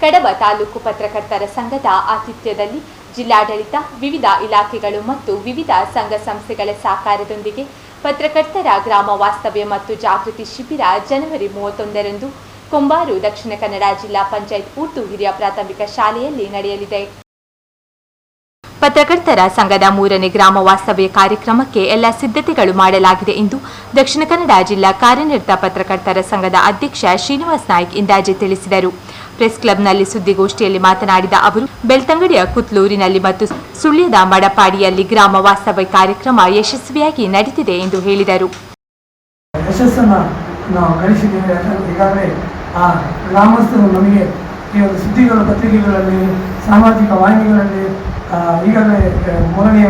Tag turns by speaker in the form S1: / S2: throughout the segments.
S1: ಕಡಬ ತಾಲೂಕು ಪತ್ರಕರ್ತರ ಸಂಘದ ಆತಿಥ್ಯದಲ್ಲಿ ಜಿಲ್ಲಾಡಳಿತ, ವಿವಿಧ ಇಲಾಖೆಗಳು ಮತ್ತು ವಿವಿಧ ಸಂಘ ಸಂಸ್ಥೆಗಳ ಸಹಕಾರದೊಂದಿಗೆ ಪತ್ರಕರ್ತರ ಗ್ರಾಮ ವಾಸ್ತವ್ಯ ಮತ್ತು ಜಾಗೃತಿ ಶಿಬಿರ ಜನವರಿ 31ರಂದು ಕೊಂಬಾರು ದಕ್ಷಿಣ ಕನ್ನಡ ಜಿಲ್ಲಾ ಪಂಚಾಯತ್ ಉರ್ದು ಹಿರಿಯ ಪ್ರಾಥಮಿಕ ಶಾಲೆಯಲ್ಲಿ ನಡೆಯಲಿದೆ. ಪತ್ರಕರ್ತರ ಸಂಘದ 3ನೇ ಗ್ರಾಮ ವಾಸ್ತವ್ಯ ಕಾರ್ಯಕ್ರಮಕ್ಕೆ ಎಲ್ಲ ಸಿದ್ಧತೆಗಳು ಮಾಡಲಾಗಿದೆ ಎಂದು ದಕ್ಷಿಣ ಕನ್ನಡ ಜಿಲ್ಲಾ ಕಾರ್ಯನಿರತ ಪತ್ರಕರ್ತರ ಸಂಘದ ಅಧ್ಯಕ್ಷ ಶ್ರೀನಿವಾಸ್ ನಾಯ್ಕ್ ಇಂದಾಜೆ ತಿಳಿಸಿದರು. ಪ್ರೆಸ್ ಕ್ಲಬ್ನಲ್ಲಿ ಸುದ್ದಿಗೋಷ್ಠಿಯಲ್ಲಿ ಮಾತನಾಡಿದ ಅವರು, ಬೆಳ್ತಂಗಡಿಯ ಕುತ್ಲೂರಿನಲ್ಲಿ ಮತ್ತು ಸುಳ್ಯದ ಮಡಪಾಡಿಯಲ್ಲಿ ಗ್ರಾಮ ವಾಸ್ತವ್ಯ ಕಾರ್ಯಕ್ರಮ ಯಶಸ್ವಿಯಾಗಿ ನಡೆದಿದೆ ಎಂದು ಹೇಳಿದರು.
S2: ಯಶಸ್ಸನ್ನು ನಾವು ಗಳಿಸಿದ್ದೇವೆ. ಈಗಾಗಲೇ ಆ ಗ್ರಾಮಸ್ಥರು ನಮಗೆ ಈ ಒಂದು ಸುದ್ದಿಗಳ ಪತ್ರಿಕೆಗಳಲ್ಲಿ, ಸಾಮಾಜಿಕ ವಾಹಿನಿಗಳಲ್ಲಿ ಈಗಾಗಲೇ 3ನೇ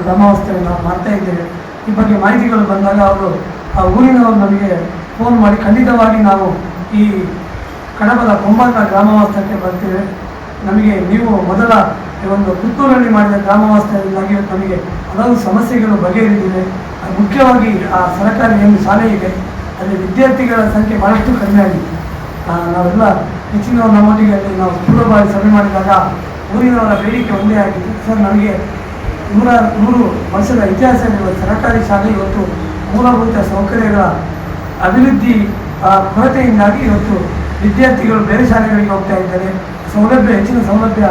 S2: ಗ್ರಾಮ ವಾಸ್ತವ್ಯ ನಾವು ಮಾಡ್ತಾ ಇದ್ದೇವೆ. ಈ ಬಗ್ಗೆ ಮಾಹಿತಿಗಳು ಬಂದಾಗ ಅವರು ಆ ಊರಿನವರು ನಮಗೆ ಫೋನ್ ಮಾಡಿ ಖಂಡಿತವಾಗಿ ನಾವು ಈ ಕಡಬದ ಕೊಂಬಾರ ಗ್ರಾಮ ವಾಸ್ತವ್ಯಕ್ಕೆ ಬರ್ತೇವೆ, ನಮಗೆ ನೀವು ಮೊದಲ ಒಂದು ಪುತ್ತೂರಲ್ಲಿ ಮಾಡಿದ ಗ್ರಾಮ ವಾಸ್ತವ್ಯದಿಂದಾಗಿ ನಮಗೆ ಹಲವು ಸಮಸ್ಯೆಗಳು ಬಗೆಹರಿದಿದೆ. ಮುಖ್ಯವಾಗಿ ಆ ಸರ್ಕಾರಿ ಏನು ಶಾಲೆ ಇದೆ ಅಲ್ಲಿ ವಿದ್ಯಾರ್ಥಿಗಳ ಸಂಖ್ಯೆ ಭಾಳಷ್ಟು ಕಡಿಮೆ ಆಗಿದೆ. ನಾವೆಲ್ಲ ಹೆಚ್ಚಿನವರು ನಮ್ಮೊಟ್ಟಿಗೆ ಅಲ್ಲಿ ನಾವು ಪೂರ್ವಭಾವಿ ಸಭೆ ಮಾಡಿದಾಗ ಊರಿನವರ ಬೇಡಿಕೆ ಒಂದೇ ಆಗಿದೆ. ಸರ್, ನನಗೆ 100 ವರ್ಷದ ಇತಿಹಾಸವಿರುವ ಸರ್ಕಾರಿ ಶಾಲೆ ಇವತ್ತು ಮೂಲಭೂತ ಸೌಕರ್ಯಗಳ ಅಭಿವೃದ್ಧಿ ಕೊರತೆಯಿಂದಾಗಿ ಇವತ್ತು ವಿದ್ಯಾರ್ಥಿಗಳು ಬೇರೆ ಶಾಲೆಗಳಿಗೆ ಹೋಗ್ತಾ ಇದ್ದಾರೆ. ಹೆಚ್ಚಿನ ಸೌಲಭ್ಯ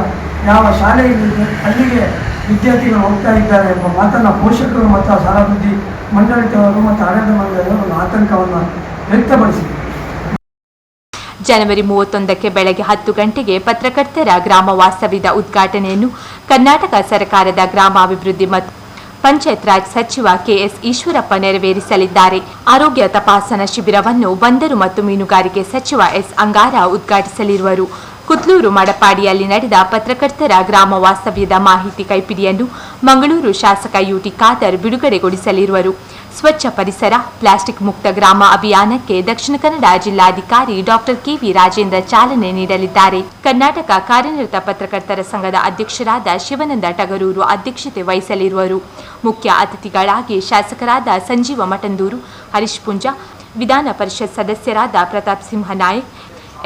S2: ಯಾವ ಶಾಲೆಯಲ್ಲಿದೆ ಅಲ್ಲಿಗೆ ವಿದ್ಯಾರ್ಥಿಗಳು ಹೋಗ್ತಾ ಇದ್ದಾರೆ ಎಂಬ ಮಾತನ್ನು ಪೋಷಕರು ಮತ್ತು ಶಾಲಾಭಿವೃದ್ಧಿ ಮಂಡಳಿತವರು ಮತ್ತು ಆಡಳಿತ ಮಂಡಳಿಯವರು ಆತಂಕವನ್ನು ವ್ಯಕ್ತಪಡಿಸಿದರು.
S1: ಜನವರಿ 31ಕ್ಕೆ ಬೆಳಗ್ಗೆ 10 ಗಂಟೆಗೆ ಪತ್ರಕರ್ತರ ಗ್ರಾಮ ವಾಸ್ತವ್ಯದ ಉದ್ಘಾಟನೆಯನ್ನು ಕರ್ನಾಟಕ ಸರ್ಕಾರದ ಗ್ರಾಮಾಭಿವೃದ್ಧಿ ಮತ್ತು ಪಂಚಾಯತ್ ರಾಜ್ ಸಚಿವ ಕೆಎಸ್ ಈಶ್ವರಪ್ಪ ನೆರವೇರಿಸಲಿದ್ದಾರೆ. ಆರೋಗ್ಯ ತಪಾಸಣಾ ಶಿಬಿರವನ್ನು ಬಂದರು ಮತ್ತು ಮೀನುಗಾರಿಕೆ ಸಚಿವ ಎಸ್ ಅಂಗಾರ ಉದ್ಘಾಟಿಸಲಿರುವರು. ಕುತ್ಲೂರು ಮಡಪಾಡಿಯಲ್ಲಿ ನಡೆದ ಪತ್ರಕರ್ತರ ಗ್ರಾಮ ವಾಸ್ತವ್ಯದ ಮಾಹಿತಿ ಕೈಪಿಡಿಯನ್ನು ಮಂಗಳೂರು ಶಾಸಕ ಯುಟಿ ಖಾದರ್ ಬಿಡುಗಡೆಗೊಳಿಸಲಿರುವರು. ಸ್ವಚ್ಛ ಪರಿಸರ, ಪ್ಲಾಸ್ಟಿಕ್ ಮುಕ್ತ ಗ್ರಾಮ ಅಭಿಯಾನಕ್ಕೆ ದಕ್ಷಿಣ ಕನ್ನಡ ಜಿಲ್ಲಾಧಿಕಾರಿ ಡಾಕ್ಟರ್ ಕೆವಿ ರಾಜೇಂದ್ರ ಚಾಲನೆ ನೀಡಲಿದ್ದಾರೆ. ಕರ್ನಾಟಕ ಕಾರ್ಯನಿರತ ಪತ್ರಕರ್ತರ ಸಂಘದ ಅಧ್ಯಕ್ಷರಾದ ಶಿವಾನಂದ ಟಗರೂರು ಅಧ್ಯಕ್ಷತೆ ವಹಿಸಲಿರುವರು. ಮುಖ್ಯ ಅತಿಥಿಗಳಾಗಿ ಶಾಸಕರಾದ ಸಂಜೀವ ಮಠಂದೂರು, ಹರೀಶ್ ಪುಂಜ, ವಿಧಾನ ಪರಿಷತ್ ಸದಸ್ಯರಾದ ಪ್ರತಾಪ್ ಸಿಂಹ ನಾಯಕ್,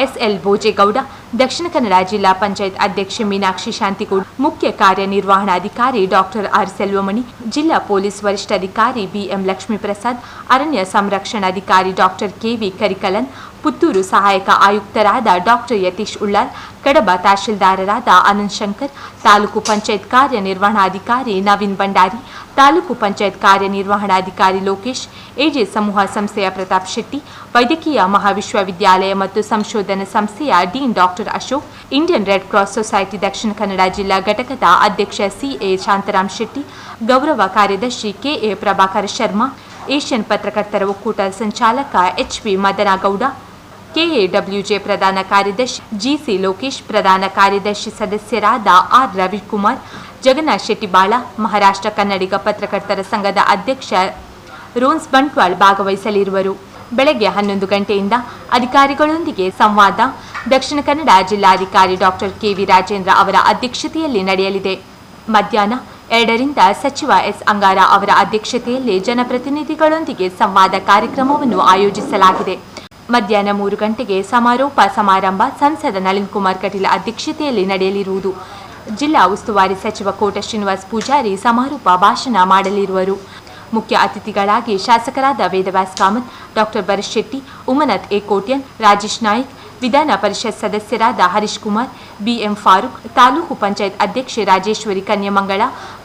S1: ಎಸ್ಎಲ್ ಭೋಜೇಗೌಡ, ದಕ್ಷಿಣ ಕನ್ನಡ ಜಿಲ್ಲಾ ಪಂಚಾಯತ್ ಅಧ್ಯಕ್ಷೆ ಮೀನಾಕ್ಷಿ ಶಾಂತಿಗೌಡ, ಮುಖ್ಯ ಕಾರ್ಯನಿರ್ವಹಣಾಧಿಕಾರಿ ಡಾಕ್ಟರ್ ಆರ್ ಸೆಲ್ವಮಣಿ, ಜಿಲ್ಲಾ ಪೊಲೀಸ್ ವರಿಷ್ಠಾಧಿಕಾರಿ ಬಿಎಂ ಲಕ್ಷ್ಮೀಪ್ರಸಾದ್, ಅರಣ್ಯ ಸಂರಕ್ಷಣಾಧಿಕಾರಿ ಡಾಕ್ಟರ್ ಕೆವಿ ಕರಿಕಲನ್, ಪುತ್ತೂರು ಸಹಾಯಕ ಆಯುಕ್ತರಾದ ಡಾಕ್ಟರ್ ಯತೀಶ್ ಉಳ್ಳಾಲ್, ಕಡಬ ತಹಶೀಲ್ದಾರರಾದ ಆನಂದ್ ಶಂಕರ್, ತಾಲೂಕು ಪಂಚಾಯತ್ ಕಾರ್ಯನಿರ್ವಹಣಾಧಿಕಾರಿ ನವೀನ್ ಭಂಡಾರಿ, ತಾಲೂಕು ಪಂಚಾಯತ್ ಕಾರ್ಯನಿರ್ವಹಣಾಧಿಕಾರಿ ಲೋಕೇಶ್, ಎಜೆ ಸಮೂಹ ಸಂಸ್ಥೆಯ ಪ್ರತಾಪ್ ಶೆಟ್ಟಿ, ವೈದ್ಯಕೀಯ ಮಹಾವಿಶ್ವವಿದ್ಯಾಲಯ ಮತ್ತು ಸಂಶೋಧನಾ ಸಂಸ್ಥೆಯ dean doctor Ashok, Indian red cross society Dakshina Kannada ಜಿಲ್ಲಾ ಘಟಕದ ಅಧ್ಯಕ್ಷ ಸಿಎ ಶಾಂತರಾಮ್ ಶೆಟ್ಟಿ, ಗೌರವ ಕಾರ್ಯದರ್ಶಿ ಕೆಎ ಪ್ರಭಾಕರ್ ಶರ್ಮಾ, ಏಷ್ಯನ್ ಪತ್ರಕರ್ತರ ಒಕ್ಕೂಟದ ಸಂಚಾಲಕ ಎಚ್ವಿ ಮದನಗೌಡ, ಕೆಎಡಬ್ಲ್ಯೂಜೆ ಪ್ರಧಾನ ಕಾರ್ಯದರ್ಶಿ ಜಿಸಿ ಲೋಕೇಶ್, ಪ್ರಧಾನ ಕಾರ್ಯದರ್ಶಿ ಸದಸ್ಯರಾದ ಆರ್ ರವಿಕುಮಾರ್, ಜಗನ್ನಾಥ್ ಶೆಟ್ಟಿಬಾಳ, ಮಹಾರಾಷ್ಟ್ರ ಕನ್ನಡಿಗ ಪತ್ರಕರ್ತರ ಸಂಘದ ಅಧ್ಯಕ್ಷ ರೋನ್ಸ್ ಬಂಟ್ವಾಳ್ ಭಾಗವಹಿಸಲಿರುವರು. ಬೆಳಗ್ಗೆ 11 ಗಂಟೆಯಿಂದ ಅಧಿಕಾರಿಗಳೊಂದಿಗೆ ಸಂವಾದ ದಕ್ಷಿಣ ಕನ್ನಡ ಜಿಲ್ಲಾಧಿಕಾರಿ ಡಾಕ್ಟರ್ ಕೆವಿ ರಾಜೇಂದ್ರ ಅವರ ಅಧ್ಯಕ್ಷತೆಯಲ್ಲಿ ನಡೆಯಲಿದೆ. ಮಧ್ಯಾಹ್ನ 2ರಿಂದ ಸಚಿವ ಎಸ್ ಅಂಗಾರ ಅವರ ಅಧ್ಯಕ್ಷತೆಯಲ್ಲಿ ಜನಪ್ರತಿನಿಧಿಗಳೊಂದಿಗೆ ಸಂವಾದ ಕಾರ್ಯಕ್ರಮವನ್ನು ಆಯೋಜಿಸಲಾಗಿದೆ. ಮಧ್ಯಾಹ್ನ 3 ಗಂಟೆಗೆ ಸಮಾರೋಪ ಸಮಾರಂಭ ಸಂಸದ ನಳಿನ್ ಕುಮಾರ್ ಕಟೀಲ್ ಅಧ್ಯಕ್ಷತೆಯಲ್ಲಿ ನಡೆಯಲಿರುವುದು. ಜಿಲ್ಲಾ ಉಸ್ತುವಾರಿ ಸಚಿವ ಕೋಟ ಶ್ರೀನಿವಾಸ್ ಪೂಜಾರಿ ಸಮಾರೋಪ ಭಾಷಣ ಮಾಡಲಿರುವರು. ಮುಖ್ಯ ಅತಿಥಿಗಳಾಗಿ ಶಾಸಕರಾದ ವೇದವ್ಯಾಸ್ ಕಾಮತ್, ಡಾಕ್ಟರ್ ಭರತ್ ಶೆಟ್ಟಿ, ಉಮನತ್ ಎ ಕೋಟ್ಯನ್, ರಾಜೇಶ್ ನಾಯ್ಕ್, ವಿಧಾನ ಪರಿಷತ್ ಸದಸ್ಯರಾದ ಹರೀಶ್ ಕುಮಾರ್, ಬಿಎಂ ಫಾರೂಕ್, ತಾಲೂಕು ಪಂಚಾಯತ್ ಅಧ್ಯಕ್ಷೆ ರಾಜೇಶ್ವರಿ ಕನ್ಯಮಂಗಳ,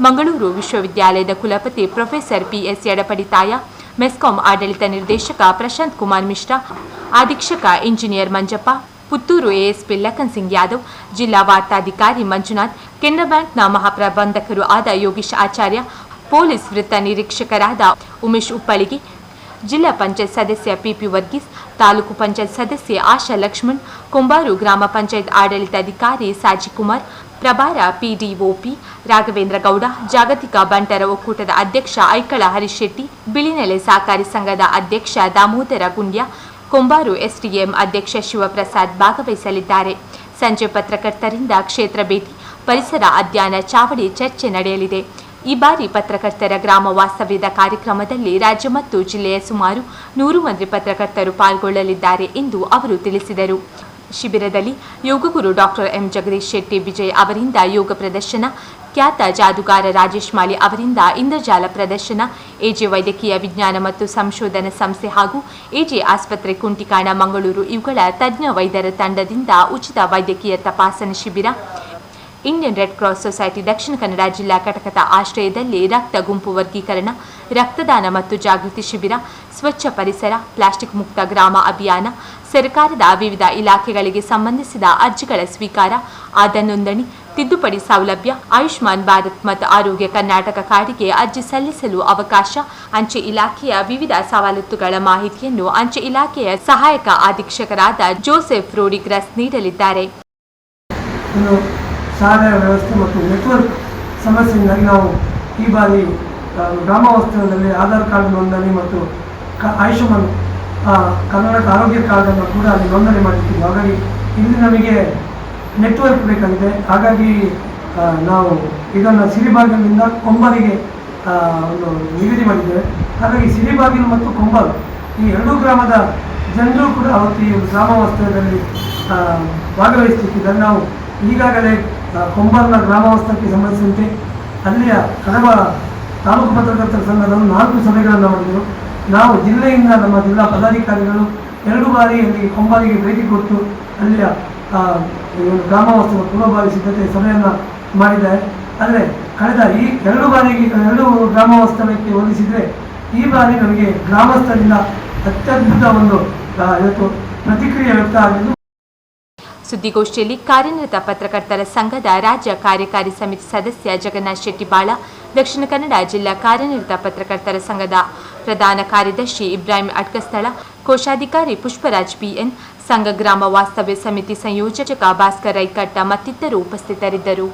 S1: ಮಂಗಳೂರು ವಿಶ್ವವಿದ್ಯಾಲಯದ ಕುಲಪತಿ ಪ್ರೊಫೆಸರ್ ಪಿಎಸ್ ಯಡಪಡಿತಾಯ, ಮೆಸ್ಕಾಂ ಆಡಳಿತ ನಿರ್ದೇಶಕ ಪ್ರಶಾಂತ್ ಕುಮಾರ್ ಮಿಶ್ರಾ, ಅಧೀಕ್ಷಕ ಇಂಜಿನಿಯರ್ ಮಂಜಪ್ಪ, ಪುತ್ತೂರು ಎಎಸ್ಪಿ ಲಖನ್ ಸಿಂಗ್ ಯಾದವ್, ಜಿಲ್ಲಾ ವಾರ್ತಾಧಿಕಾರಿ ಮಂಜುನಾಥ್, ಕೆನರಾ ಬ್ಯಾಂಕ್ನ ಮಹಾಪ್ರಬಂಧಕರು ಆದ ಯೋಗೀಶ್ ಆಚಾರ್ಯ, ಪೊಲೀಸ್ ವೃತ್ತ ನಿರೀಕ್ಷಕರಾದ ಉಮೇಶ್ ಉಪ್ಪಳಿಗಿ, ಜಿಲ್ಲಾ ಪಂಚಾಯತ್ ಸದಸ್ಯ ಪಿಪಿ ವರ್ಗೀಸ್, ತಾಲೂಕು ಪಂಚಾಯತ್ ಸದಸ್ಯೆ ಆಶಾ ಲಕ್ಷ್ಮಣ್, ಕೊಂಬಾರು ಗ್ರಾಮ ಪಂಚಾಯತ್ ಆಡಳಿತಾಧಿಕಾರಿ ಸಾಜಿಕುಮಾರ್, ಪ್ರಭಾರ ಪಿಡಿಒಪಿ ರಾಘವೇಂದ್ರ ಗೌಡ, ಜಾಗತಿಕ ಬಂಟರ ಒಕ್ಕೂಟದ ಅಧ್ಯಕ್ಷ ಐಕಳ ಹರೀಶ್ ಶೆಟ್ಟಿ, ಬಿಳಿನೆಲೆ ಸಹಕಾರಿ ಸಂಘದ ಅಧ್ಯಕ್ಷ ದಾಮೋದರ ಗುಂಡ್ಯ, ಕೊಂಬಾರು ಎಸ್ಡಿಎಂ ಅಧ್ಯಕ್ಷ ಶಿವಪ್ರಸಾದ್ ಭಾಗವಹಿಸಲಿದ್ದಾರೆ. ಸಂಜೆ ಪತ್ರಕರ್ತರಿಂದ ಕ್ಷೇತ್ರ ಭೇಟಿ, ಪರಿಸರ ಅಧ್ಯಯನ ಚಾವಡಿ ಚರ್ಚೆ ನಡೆಯಲಿದೆ. ಈ ಬಾರಿ ಪತ್ರಕರ್ತರ ಗ್ರಾಮ ವಾಸ್ತವ್ಯದ ಕಾರ್ಯಕ್ರಮದಲ್ಲಿ ರಾಜ್ಯ ಮತ್ತು ಜಿಲ್ಲೆಯ ಸುಮಾರು 100 ಮಂದಿ ಪತ್ರಕರ್ತರು ಪಾಲ್ಗೊಳ್ಳಲಿದ್ದಾರೆ ಎಂದು ಅವರು ತಿಳಿಸಿದರು. ಶಿಬಿರದಲ್ಲಿ ಯೋಗಗುರು ಡಾಕ್ಟರ್ ಎಂ ಜಗದೀಶ್ ಶೆಟ್ಟಿ ವಿಜಯ್ ಅವರಿಂದ ಯೋಗ ಪ್ರದರ್ಶನ, ಖ್ಯಾತ ಜಾದೂಗಾರ ರಾಜೇಶ್ ಮಾಲಿ ಅವರಿಂದ ಇಂದ್ರಜಾಲ ಪ್ರದರ್ಶನ, ಎಜೆ ವೈದ್ಯಕೀಯ ವಿಜ್ಞಾನ ಮತ್ತು ಸಂಶೋಧನಾ ಸಂಸ್ಥೆ ಹಾಗೂ ಎಜೆ ಆಸ್ಪತ್ರೆ ಕುಂಟಿಕಾಣ ಮಂಗಳೂರು ಇವುಗಳ ತಜ್ಞ ವೈದ್ಯರ ತಂಡದಿಂದ ಉಚಿತ ವೈದ್ಯಕೀಯ ತಪಾಸಣೆ ಶಿಬಿರ, Indian red cross society Dakshina Kannada ಜಿಲ್ಲಾ ಘಟಕದ ಆಶ್ರಯದಲ್ಲಿ ರಕ್ತ ಗುಂಪು ವರ್ಗೀಕರಣ, ರಕ್ತದಾನ ಮತ್ತು ಜಾಗೃತಿ ಶಿಬಿರ, ಸ್ವಚ್ಛ ಪರಿಸರ, ಪ್ಲಾಸ್ಟಿಕ್ ಮುಕ್ತ ಗ್ರಾಮ ಅಭಿಯಾನ, ಸರ್ಕಾರದ ವಿವಿಧ ಇಲಾಖೆಗಳಿಗೆ ಸಂಬಂಧಿಸಿದ ಅರ್ಜಿಗಳ ಸ್ವೀಕಾರ, ಆಧಾರ್ ನೋಂದಣಿ, ತಿದ್ದುಪಡಿ ಸೌಲಭ್ಯ, ಆಯುಷ್ಮಾನ್ ಭಾರತ್ ಮತ್ತು ಆರೋಗ್ಯ ಕರ್ನಾಟಕ ಕಾರ್ಡ್ಗೆ ಅರ್ಜಿ ಸಲ್ಲಿಸಲು ಅವಕಾಶ, ಅಂಚೆ ಇಲಾಖೆಯ ವಿವಿಧ ಸವಲತ್ತುಗಳ ಮಾಹಿತಿಯನ್ನು ಅಂಚೆ ಇಲಾಖೆಯ ಸಹಾಯಕ ಅಧೀಕ್ಷಕರಾದ ಜೋಸೆಫ್ ರೋಡಿಗ್ರಸ್ ನೀಡಲಿದ್ದಾರೆ.
S2: ಶಾಲೆಯ ವ್ಯವಸ್ಥೆ ಮತ್ತು ನೆಟ್ವರ್ಕ್ ಸಮಸ್ಯೆಯಿಂದಾಗಿ ನಾವು ಈ ಬಾರಿ ಗ್ರಾಮ ವಾಸ್ತವ್ಯದಲ್ಲಿ ಆಧಾರ್ ಕಾರ್ಡ್ ನೋಂದಣಿ ಮತ್ತು ಆಯುಷ್ಮಾನ್ ಕರ್ನಾಟಕ ಆರೋಗ್ಯ ಕಾರ್ಡನ್ನು ಕೂಡ ಅಲ್ಲಿ ನೋಂದಣಿ ಮಾಡಿದ್ದೀವಿ. ಹಾಗಾಗಿ ಇಲ್ಲಿ ನಮಗೆ ನೆಟ್ವರ್ಕ್ ಬೇಕಾಗಿದೆ. ಹಾಗಾಗಿ ನಾವು ಇದನ್ನು ಸಿರಿಬಾಗಿಲಿನಿಂದ ಕೊಂಬರಿಗೆ ಒಂದು ನಿಗದಿ ಮಾಡಿದ್ದೇವೆ. ಹಾಗಾಗಿ ಸಿರಿಬಾಗಿಲು ಮತ್ತು ಕೊಂಬಲ್ ಈ ಎರಡೂ ಗ್ರಾಮದ ಜನರು ಕೂಡ ಅವತ್ತು ಈ ಗ್ರಾಮ ವಾಸ್ತವ್ಯದಲ್ಲಿ ಭಾಗವಹಿಸುತ್ತಿದ್ದಾರೆ. ನಾವು ಈಗಾಗಲೇ ಕೊಂಬಲ್ನ ಗ್ರಾಮ ವಾಸ್ತವಕ್ಕೆ ಸಂಬಂಧಿಸಿದಂತೆ ಅಲ್ಲಿಯ ಕಡಬ ತಾಲೂಕು ಪತ್ರಕರ್ತರ ಸಂಘದವರು 4 ಸಭೆಗಳನ್ನು ಮಾಡಿದರು. ನಾವು ಜಿಲ್ಲೆಯಿಂದ ನಮ್ಮ ಜಿಲ್ಲಾ ಪದಾಧಿಕಾರಿಗಳು 2 ಬಾರಿ ಅಲ್ಲಿ ಕೊಂಬಲಿಗೆ ಭೇಟಿ ಕೊಟ್ಟು ಅಲ್ಲಿಯ ಗ್ರಾಮ ವಾಸ್ತವ ಪೂರ್ವಭಾವಿ ಸಿದ್ಧತೆ ಸಭೆಯನ್ನು ಮಾಡಿದ್ದಾರೆ. ಆದರೆ ಕಳೆದ ಈ 2 ಗ್ರಾಮ ವಾಸ್ತವ್ಯಕ್ಕೆ ಹೋಲಿಸಿದರೆ ಈ ಬಾರಿ ನಮಗೆ ಗ್ರಾಮಸ್ಥರಿಂದ ಅತ್ಯದ್ಭುತ ಒಂದು ಇವತ್ತು ಪ್ರತಿಕ್ರಿಯೆ ವ್ಯಕ್ತ ಆಗಿದ್ದು.
S1: ಸುದ್ದಿಗೋಷ್ಠಿಯಲ್ಲಿ ಕಾರ್ಯನಿರತ ಪತ್ರಕರ್ತರ ಸಂಘದ ರಾಜ್ಯ ಕಾರ್ಯಕಾರಿ ಸಮಿತಿ ಸದಸ್ಯ ಜಗನ್ನಾಥ್ ಶೆಟ್ಟಿಬಾಳ, ದಕ್ಷಿಣ ಕನ್ನಡ ಜಿಲ್ಲಾ ಕಾರ್ಯನಿರತ ಪತ್ರಕರ್ತರ ಸಂಘದ ಪ್ರಧಾನ ಕಾರ್ಯದರ್ಶಿ ಇಬ್ರಾಹಿಂ ಅಟ್ಕಸ್ಥಳ, ಕೋಶಾಧಿಕಾರಿ ಪುಷ್ಪರಾಜ್ ಪಿಎನ್, ಸಂಘ ಗ್ರಾಮ ವಾಸ್ತವ್ಯ ಸಮಿತಿ ಸಂಯೋಜಕ ಭಾಸ್ಕರ್ ರೈಕಟ್ಟ ಮತ್ತಿತರರು ಉಪಸ್ಥಿತರಿದ್ದರು.